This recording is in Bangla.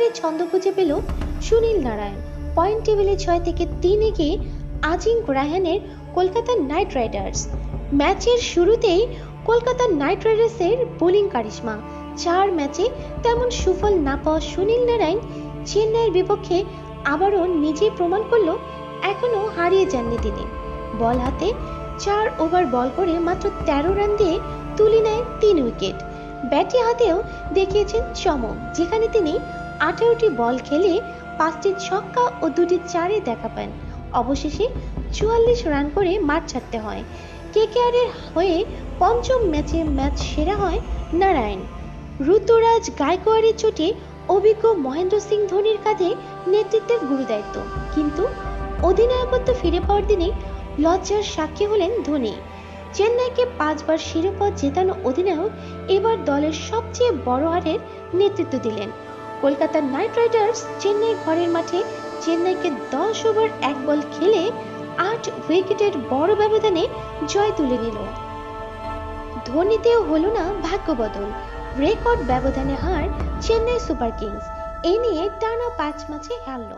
কেকেআরে ছন্দ খুঁজে পেল সুনীল নারায়ণ। পয়েন্ট টেবিলে 6 থেকে 3 এগিয়ে আজিঙ্ক রায়হানের কলকাতা নাইট রাইডার্স। ম্যাচের শুরুতেই কলকাতা নাইট রাইডার্সের বোলিং কারিশমা। 4 ম্যাচে তেমন সুফল না পাওয়া সুনীল নারায়ণ চেন্নাইয়ের বিপক্ষে আবারও নিজেই প্রমাণ করলো এখনো হারিয়ে যাননি তিনি। বল হাতে 4 ওভার বল করে মাত্র 13 রান দিয়ে তুলে নেয় 3 উইকেট। ব্যাটে হাতেও দেখিয়েছেন চমক, যেখানে তিনি 18টি বল খেলে 5টি ছক্কা ও 2টি চারে দেখা পান। অবশেষে 44 রান করে মাঠ ছাড়তে হয়। কেকেআরের হয়ে পঞ্চম ম্যাচে ম্যাচ সেরা হয় নারায়ণ। ঋতুরাজ গায়কোয়াড়ের চোটে অভিজ্ঞ মহেন্দ্র সিং ধোনির কাঁধে নেতৃত্বের গুরুদায়িত্ব, কিন্তু অধিনায়কত্ব ফিরে পাওয়ার দিনে লজ্জার সাক্ষী হলেন ধোনি। চেন্নাইকে 5 বার শিরোপা জেতানো অধিনায়ক এবার দলের সবচেয়ে বড় হারের নেতৃত্ব দিলেন। কলকাতা নাইট রাইডার্স চেন্নাই ঘরের মাঠে চেন্নাইকে 10 ওভার 1 বল খেলে 8 উইকেটের বড় ব্যবধানে জয় তুলে নিল। ধোনিতেও হলো না ভাগ্য বদল, রেকর্ড ব্যবধানে হার চেন্নাই সুপার কিংস। এ নিয়ে টানা 5 ম্যাচে হারল।